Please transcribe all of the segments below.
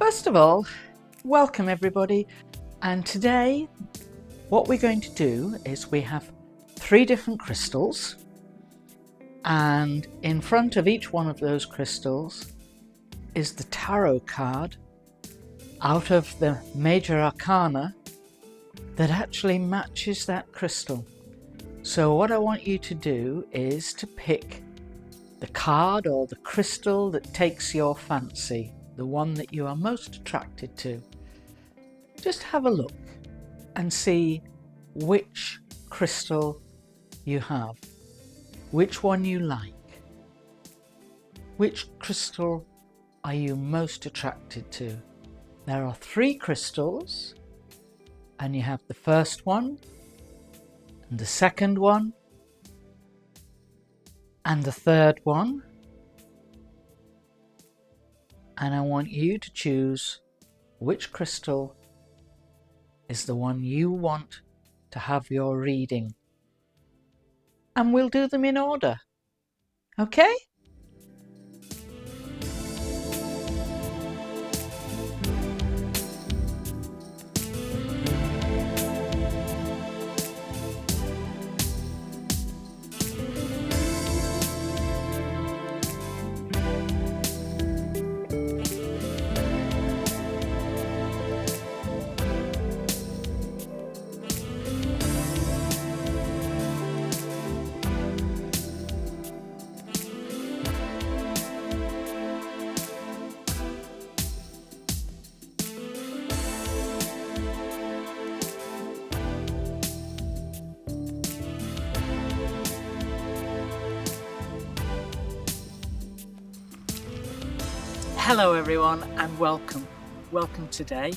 First of all, welcome everybody. And today what we're going to do is we have 3 different crystals, and in front of each one of those crystals is the tarot card out of the major arcana that actually matches that crystal. So what I want you to do is to pick the card or the crystal that takes your fancy, the one that you are most attracted to. Just have a look and see which crystal you have, which one you like, which crystal are you most attracted to. There are 3 crystals, and you have the first one and the second one and the third one, and I want you to choose which crystal is the one you want to have your reading, and we'll do them in order. Okay? Hello everyone, and welcome today.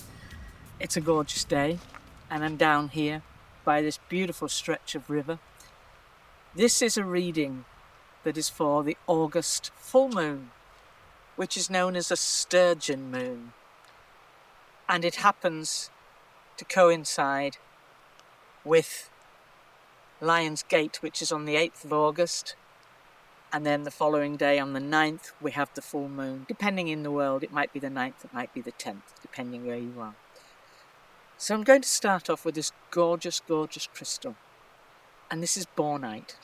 It's a gorgeous day and I'm down here by this beautiful stretch of river. This is a reading that is for the August full moon, which is known as a Sturgeon moon, and it happens to coincide with Lion's Gate, which is on the 8th of August. And then the following day, on the 9th, we have the full moon. Depending in the world, it might be the 9th, it might be the 10th, depending where you are. So I'm going to start off with this gorgeous, gorgeous crystal. And this is bornite.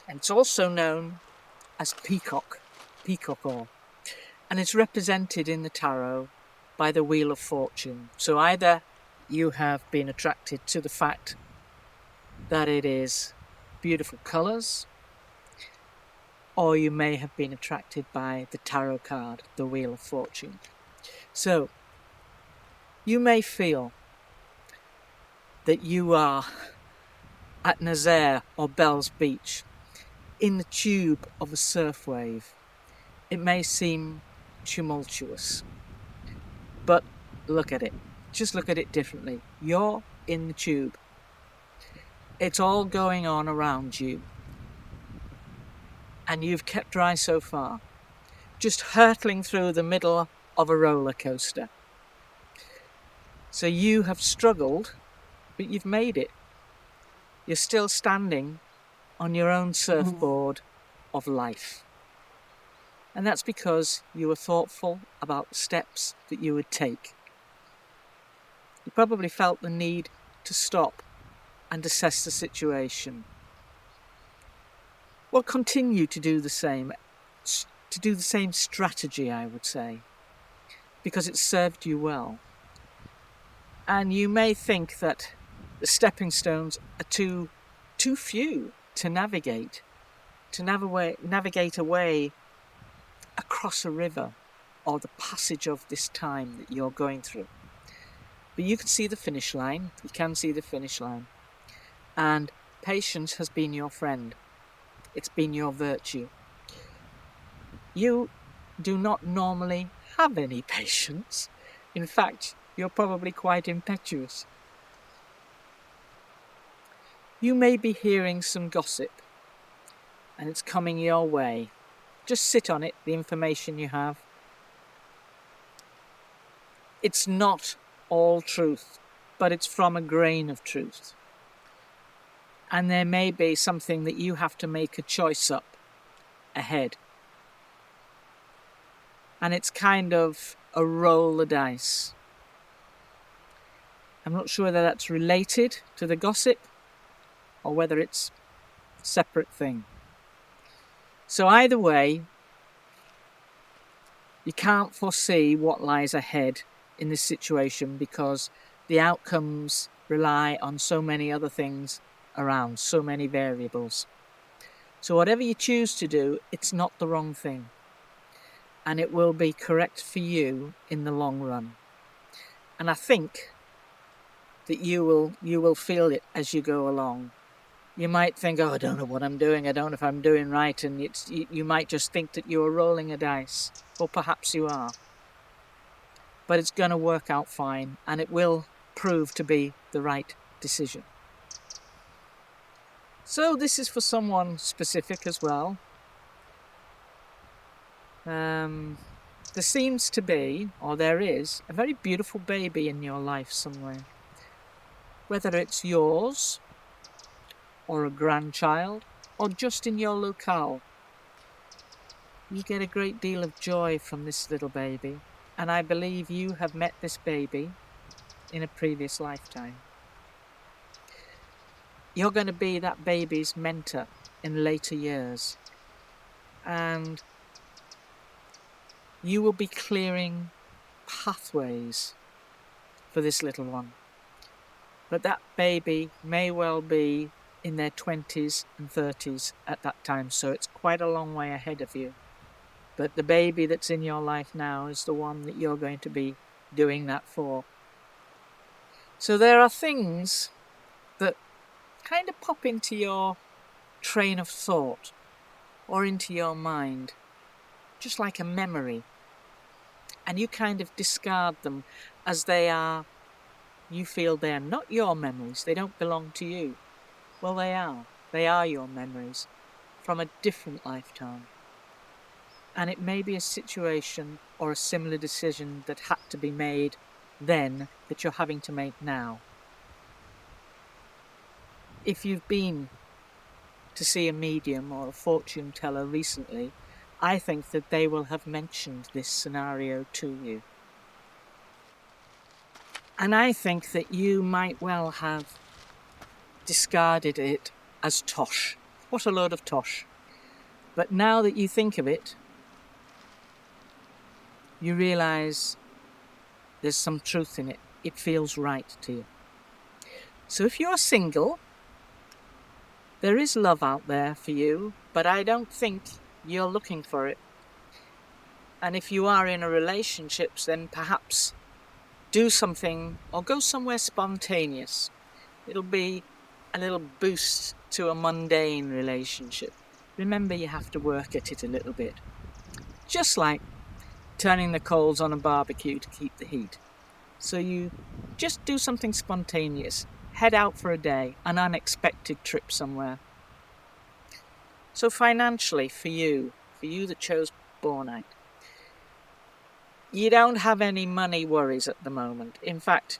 And it's also known as peacock ore. And it's represented in the tarot by the Wheel of Fortune. So either you have been attracted to the fact that it is beautiful colours, or you may have been attracted by the tarot card, the Wheel of Fortune. So, you may feel that you are at Nazaire or Bell's Beach, in the tube of a surf wave. It may seem tumultuous, but look at it. Just look at it differently. You're in the tube. It's all going on around you. And you've kept dry so far, just hurtling through the middle of a roller coaster. So you have struggled, but you've made it. You're still standing on your own surfboard of life. And that's because you were thoughtful about the steps that you would take. You probably felt the need to stop and assess the situation. Well, continue to do the same strategy, I would say, because it served you well. And you may think that the stepping stones are too few to navigate away across a river or the passage of this time that you're going through. But you can see the finish line. You can see the finish line. And patience has been your friend. It's been your virtue. You do not normally have any patience. In fact, you're probably quite impetuous. You may be hearing some gossip, and it's coming your way. Just sit on it, the information you have. It's not all truth, but it's from a grain of truth. And there may be something that you have to make a choice up ahead. and it's kind of a roll the dice. I'm not sure whether that's related to the gossip or whether it's a separate thing. So either way, you can't foresee what lies ahead in this situation because the outcomes rely on so many other things around, so many variables. So whatever you choose to do, it's not the wrong thing. And it will be correct for you in the long run. And I think that you will feel it as you go along. You might think, oh, I don't know what I'm doing. I don't know if I'm doing right. And you might just think that you're rolling a dice. Or perhaps you are. But it's going to work out fine. And it will prove to be the right decision. So this is for someone specific as well. There seems to be, or there is, a very beautiful baby in your life somewhere. Whether it's yours, or a grandchild, or just in your locale. You get a great deal of joy from this little baby, and I believe you have met this baby in a previous lifetime. You're going to be that baby's mentor in later years, and you will be clearing pathways for this little one. But that baby may well be in their 20s and 30s at that time, so it's quite a long way ahead of you. But the baby that's in your life now is the one that you're going to be doing that for. So there are things that kind of pop into your train of thought or into your mind, just like a memory. And you kind of discard them as they are, you feel they're not your memories, they don't belong to you. Well, they are. They are your memories from a different lifetime. And it may be a situation or a similar decision that had to be made then that you're having to make now. If you've been to see a medium or a fortune teller recently, I think that they will have mentioned this scenario to you. And I think that you might well have discarded it as tosh. What a load of tosh. But now that you think of it, you realise there's some truth in it. It feels right to you. So if you're single, there is love out there for you, but I don't think you're looking for it. And if you are in a relationship, then perhaps do something or go somewhere spontaneous. It'll be a little boost to a mundane relationship. Remember, you have to work at it a little bit. Just like turning the coals on a barbecue to keep the heat. So you just do something spontaneous. Head out for a day, an unexpected trip somewhere. So financially, for you that chose Bornite, you don't have any money worries at the moment. In fact,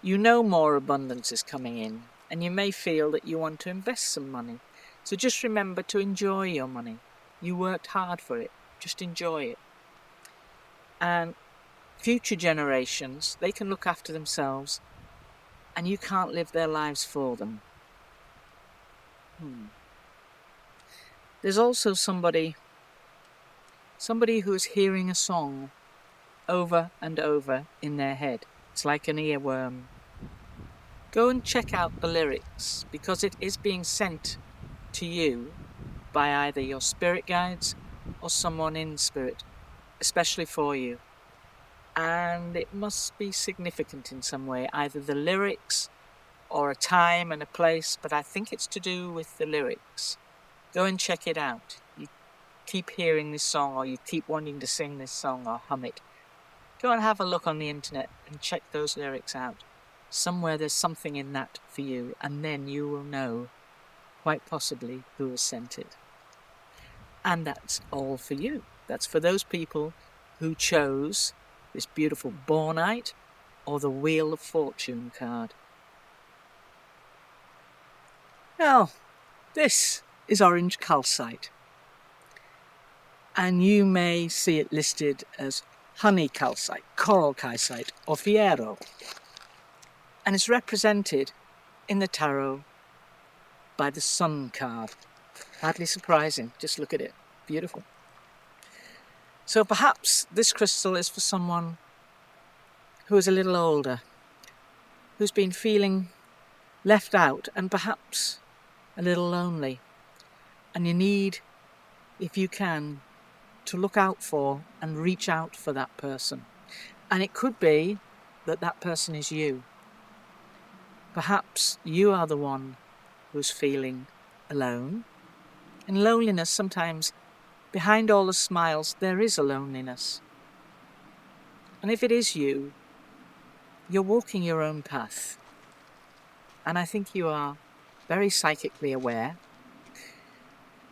you know more abundance is coming in, and you may feel that you want to invest some money. So just remember to enjoy your money. You worked hard for it. Just enjoy it. And future generations, they can look after themselves, and you can't live their lives for them. There's also somebody who is hearing a song over and over in their head. It's like an earworm. Go and check out the lyrics, because it is being sent to you by either your spirit guides or someone in spirit, especially for you. And it must be significant in some way, either the lyrics or a time and a place, but I think it's to do with the lyrics. Go and check it out. You keep hearing this song, or you keep wanting to sing this song or hum it. Go and have a look on the internet and check those lyrics out. Somewhere there's something in that for you, and then you will know, quite possibly, who has sent it. And that's all for you. That's for those people who chose this beautiful Bornite or the Wheel of Fortune card. Now, this is orange calcite. And you may see it listed as honey calcite, coral calcite, or fiero. And it's represented in the tarot by the Sun card. Hardly surprising, just look at it, beautiful. So perhaps this crystal is for someone who is a little older, who's been feeling left out and perhaps a little lonely. And you need, if you can, to look out for and reach out for that person. And it could be that that person is you. Perhaps you are the one who's feeling alone. In loneliness, sometimes behind all the smiles, there is a loneliness. And if it is you, you're walking your own path. And I think you are very psychically aware.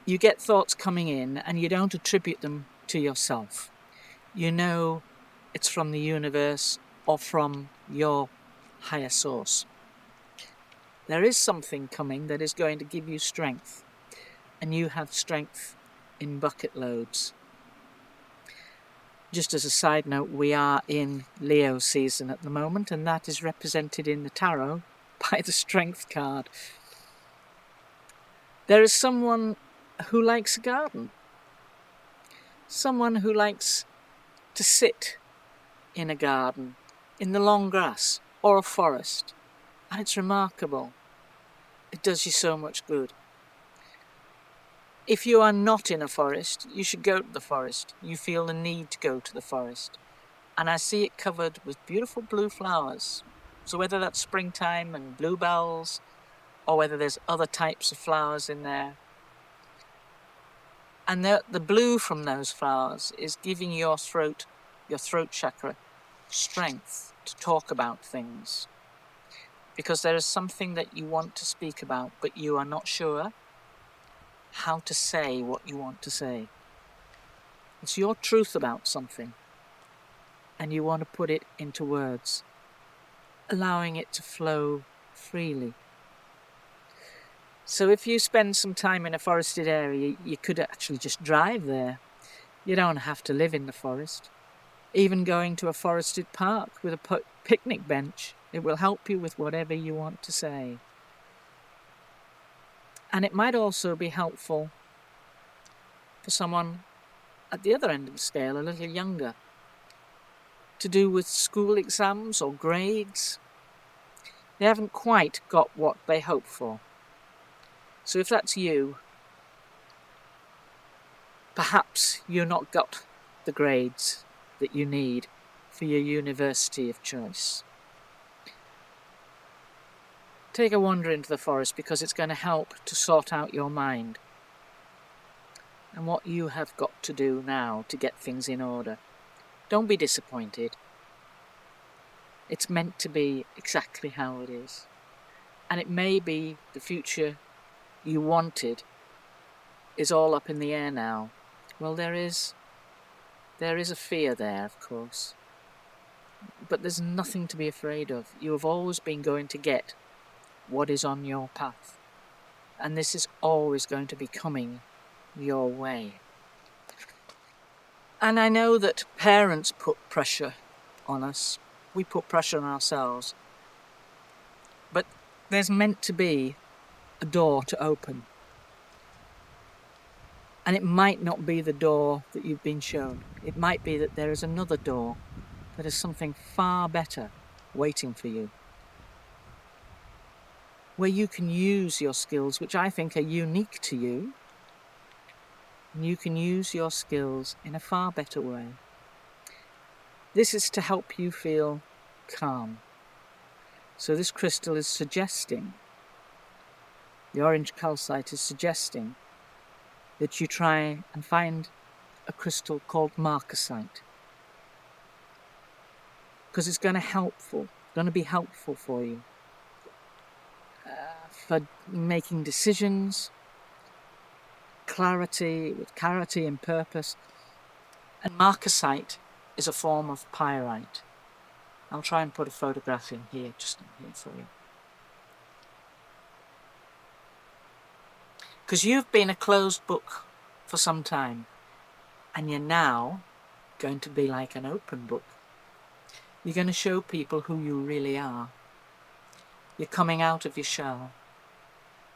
You get thoughts coming in and you don't attribute them to yourself. You know it's from the universe or from your higher source. There is something coming that is going to give you strength, and you have strength in bucket loads. Just as a side note, we are in Leo season at the moment, and that is represented in the tarot by the Strength card. There is someone who likes a garden, someone who likes to sit in a garden, in the long grass or a forest, and it's remarkable. It does you so much good. If you are not in a forest, you should go to the forest. You feel the need to go to the forest. And I see it covered with beautiful blue flowers. So whether that's springtime and bluebells, or whether there's other types of flowers in there. And the blue from those flowers is giving your throat chakra, strength to talk about things. Because there is something that you want to speak about, but you are not sure how to say what you want to say. It's your truth about something, and you want to put it into words, allowing it to flow freely. So if you spend some time in a forested area, you could actually just drive there. You don't have to live in the forest. Even going to a forested park with a picnic bench, it will help you with whatever you want to say. And it might also be helpful for someone at the other end of the scale, a little younger, to do with school exams or grades. They haven't quite got what they hope for. So if that's you, perhaps you've not got the grades that you need for your university of choice. Take a wander into the forest, because it's going to help to sort out your mind and what you have got to do now to get things in order. Don't be disappointed. It's meant to be exactly how it is. And it may be the future you wanted is all up in the air now. Well, there is a fear there, of course. But there's nothing to be afraid of. You have always been going to get what is on your path. And this is always going to be coming your way. And I know that parents put pressure on us. We put pressure on ourselves. But there's meant to be a door to open. And it might not be the door that you've been shown. It might be that there is another door that is something far better waiting for you, where you can use your skills, which I think are unique to you, and you can use your skills in a far better way. This is to help you feel calm. So this crystal is suggesting, the orange calcite is suggesting, that you try and find a crystal called marcasite, because it's going to be helpful for you for making decisions, clarity and purpose. And marcasite is a form of pyrite. I'll try and put a photograph in here, just in here for you. Because you've been a closed book for some time. And you're now going to be like an open book. You're going to show people who you really are. You're coming out of your shell,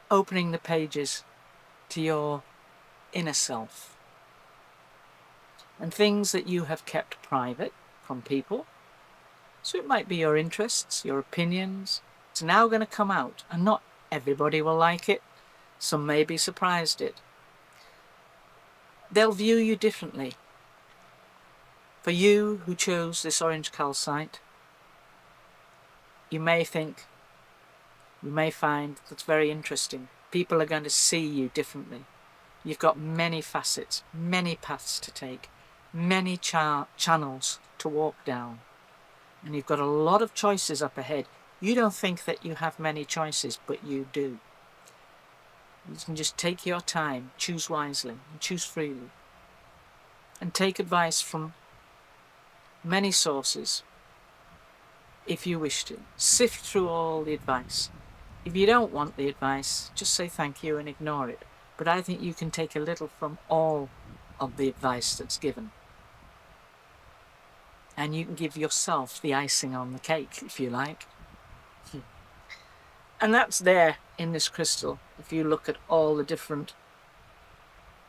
opening the pages to your inner self. And things that you have kept private from people, so it might be your interests, your opinions, it's now going to come out, and not everybody will like it. Some may be surprised at it. They'll view you differently. For you who chose this orange calcite, you may find that's very interesting. People are going to see you differently. You've got many facets, many paths to take, many channels to walk down. And you've got a lot of choices up ahead. You don't think that you have many choices, but you do. You can just take your time, choose wisely, and choose freely. And take advice from many sources, if you wish to. Sift through all the advice. If you don't want the advice, just say thank you and ignore it. But I think you can take a little from all of the advice that's given. And you can give yourself the icing on the cake, if you like. And that's there in this crystal, if you look at all the different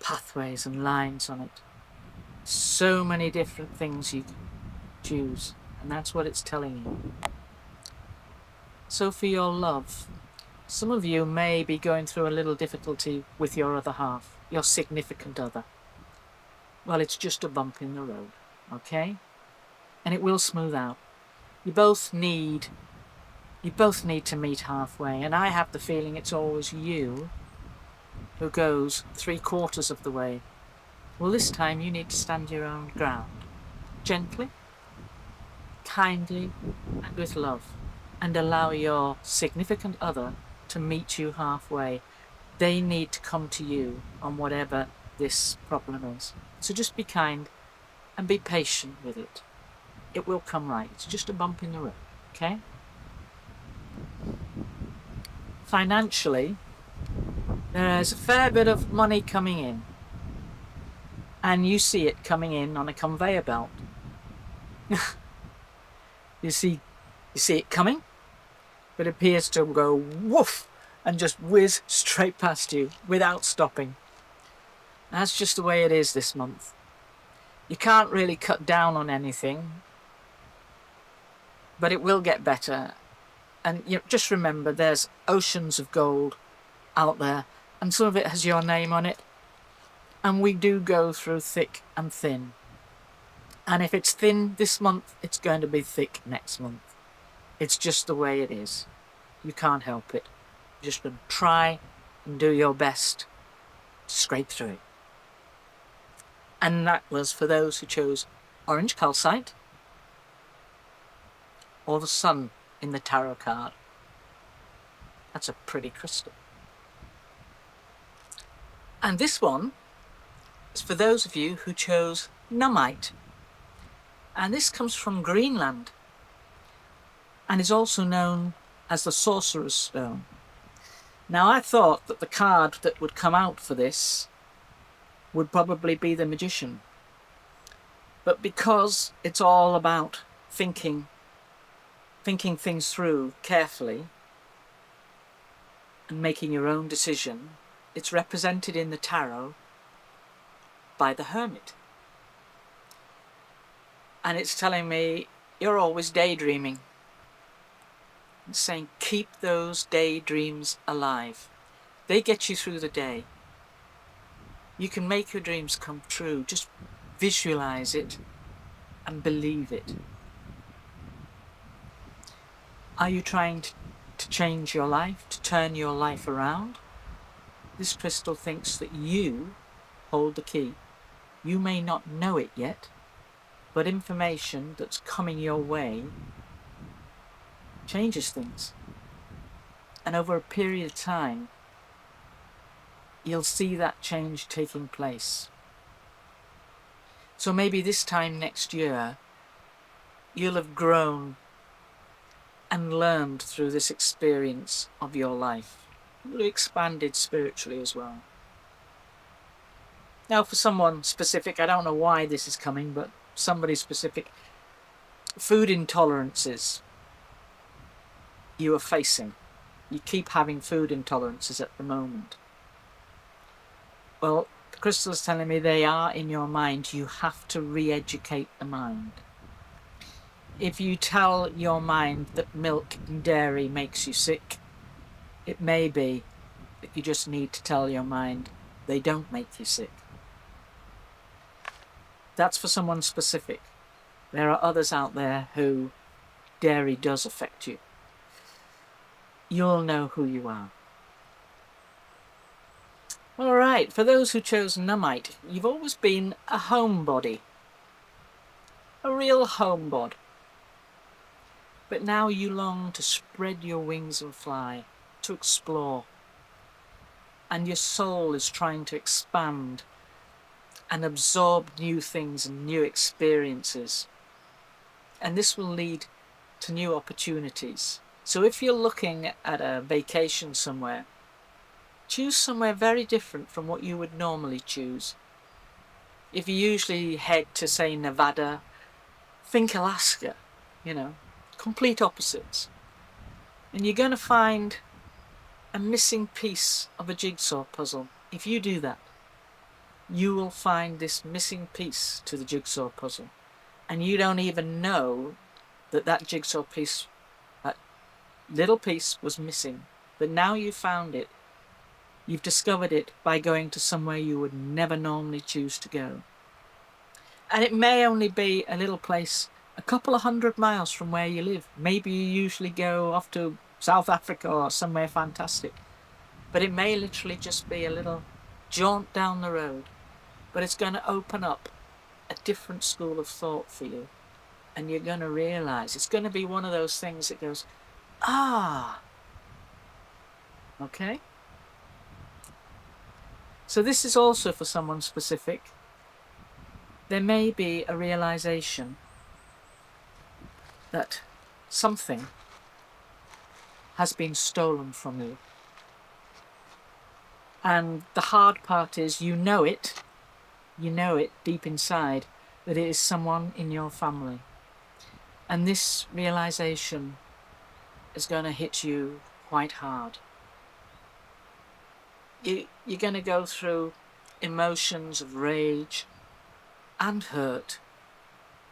pathways and lines on it. So many different things you can choose, and that's what it's telling you. So for your love, some of you may be going through a little difficulty with your other half, your significant other. Well, it's just a bump in the road, okay? And it will smooth out. You both need to meet halfway, and I have the feeling it's always you who goes 3/4 of the way. Well, this time you need to stand your own ground, gently, kindly, and with love, and allow your significant other to meet you halfway. They need to come to you on whatever this problem is. So just be kind and be patient with it. It will come right. It's just a bump in the road, okay? Financially, there's a fair bit of money coming in, and you see it coming in on a conveyor belt. you see it coming, but it appears to go woof and just whiz straight past you without stopping. That's just the way it is this month. You can't really cut down on anything, but it will get better. And just remember, there's oceans of gold out there, and some of it has your name on it. And we do go through thick and thin. And if it's thin this month, it's going to be thick next month. It's just the way it is. You can't help it. You're just going to try and do your best to scrape through it. And that was for those who chose orange calcite or the sun in the tarot card. That's a pretty crystal. And this one is for those of you who chose Namaste. And this comes from Greenland and is also known as the Sorcerer's Stone. Now, I thought that the card that would come out for this would probably be the Magician. But because it's all about thinking things through carefully and making your own decision, it's represented in the tarot by the Hermit. And it's telling me you're always daydreaming. It's saying keep those daydreams alive. They get you through the day. You can make your dreams come true. Just visualize it and believe it. Are you trying to change your life, to turn your life around? This crystal thinks that you hold the key. You may not know it yet, but information that's coming your way changes things. And over a period of time, you'll see that change taking place. So maybe this time next year, you'll have grown and learned through this experience of your life. You'll have expanded spiritually as well. Now, for someone specific, I don't know why this is coming, but somebody specific, food intolerances you are facing. You keep having food intolerances at the moment. Well, the crystal is telling me they are in your mind. You have to re-educate the mind. If you tell your mind that milk and dairy makes you sick, it may be that you just need to tell your mind they don't make you sick. That's for someone specific. There are others out there who dairy does affect you. You'll know who you are. All right, for those who chose Namaste, you've always been a homebody. A real homebod. But now you long to spread your wings and fly, to explore. And your soul is trying to expand and absorb new things and new experiences. And this will lead to new opportunities. So if you're looking at a vacation somewhere, choose somewhere very different from what you would normally choose. If you usually head to, say, Nevada, think Alaska, complete opposites. And you're going to find a missing piece of a jigsaw puzzle. If you do that, you will find this missing piece to the jigsaw puzzle. And you don't even know that jigsaw piece, that little piece was missing. But now you've found it. You've discovered it by going to somewhere you would never normally choose to go. And it may only be a little place a couple of 100 miles from where you live. Maybe you usually go off to South Africa or somewhere fantastic. But it may literally just be a little jaunt down the road. But it's going to open up a different school of thought for you. And you're going to realize it's going to be one of those things that goes, ah. Okay? So this is also for someone specific. There may be a realization that something has been stolen from you. And the hard part is you know it deep inside, that it is someone in your family. And this realization is going to hit you quite hard. You're going to go through emotions of rage and hurt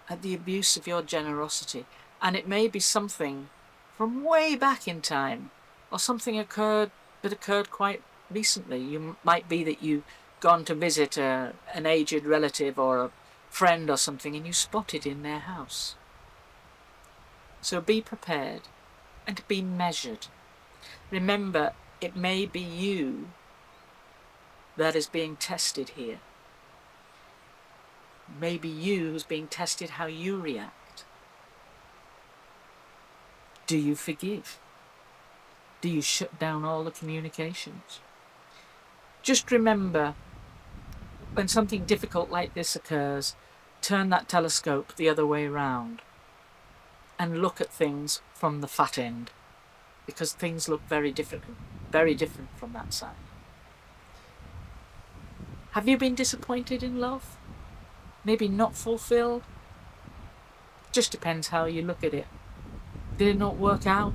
at the abuse of your generosity. And it may be something from way back in time, or something that occurred quite recently. You might be that you've gone to visit an aged relative or a friend or something, and you spot it in their house. So be prepared and be measured. Remember, it may be you that is being tested here. Maybe you who's being tested how you react. Do you forgive? Do you shut down all the communications? Just remember, when something difficult like this occurs, turn that telescope the other way round and look at things from the fat end, because things look very different from that side. Have you been disappointed in love? Maybe not fulfilled? Just depends how you look at it. Did it not work out?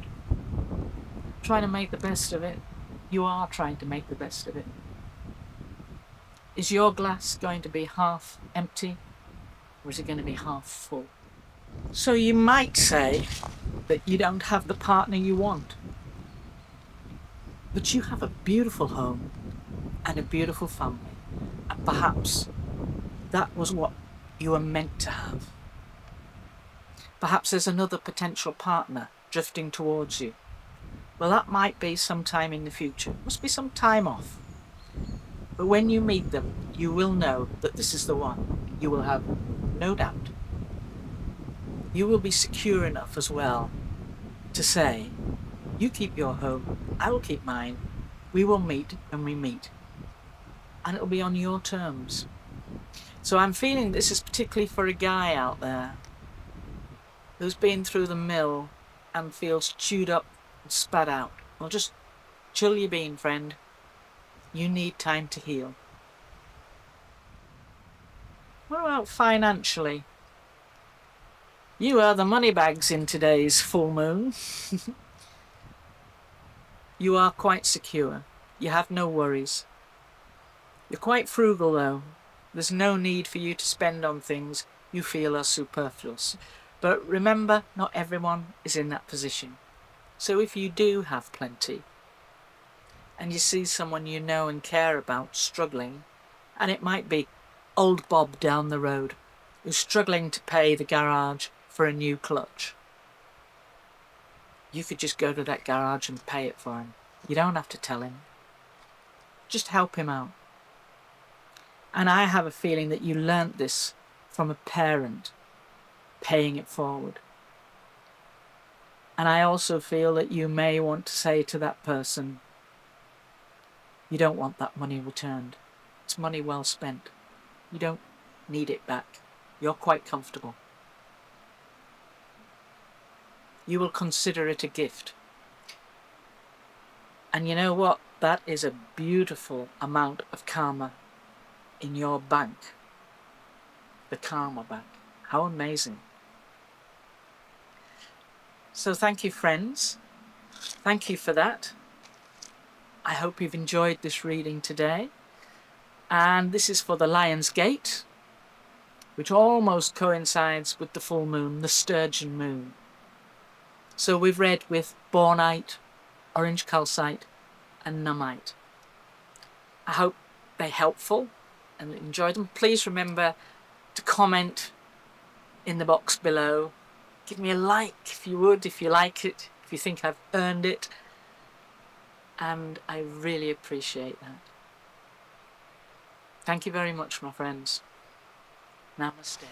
Trying to make the best of it. You are trying to make the best of it. Is your glass going to be half empty, or is it going to be half full? So you might say that you don't have the partner you want, but you have a beautiful home and a beautiful family, and perhaps that was what you were meant to have. Perhaps there's another potential partner drifting towards you. Well, that might be sometime in the future. Must be some time off. But when you meet them, you will know that this is the one. You will have no doubt. You will be secure enough as well to say, you keep your home, I will keep mine. We will meet when we meet. And it will be on your terms. So I'm feeling this is particularly for a guy out there who's been through the mill and feels chewed up and spat out. Well, just chill your bean, friend. You need time to heal. What about financially? You are the money bags in today's full moon. You are quite secure. You have no worries. You're quite frugal though. There's no need for you to spend on things you feel are superfluous. But remember, not everyone is in that position. So if you do have plenty, and you see someone you know and care about struggling, and it might be old Bob down the road who's struggling to pay the garage for a new clutch, you could just go to that garage and pay it for him. You don't have to tell him. Just help him out. And I have a feeling that you learnt this from a parent paying it forward. And I also feel that you may want to say to that person, you don't want that money returned. It's money well spent. You don't need it back. You're quite comfortable. You will consider it a gift. And you know what? That is a beautiful amount of karma in your bank. The karma bank. How amazing. So thank you, friends. Thank you for that. I hope you've enjoyed this reading today. And this is for the Lion's Gate, which almost coincides with the full moon, the Sturgeon moon. So we've read with Bornite, Orange Calcite and Namite. I hope they're helpful and enjoy them. Please remember to comment in the box below. Give me a like if you would, if you like it, if you think I've earned it. And I really appreciate that. Thank you very much, my friends. Namaste.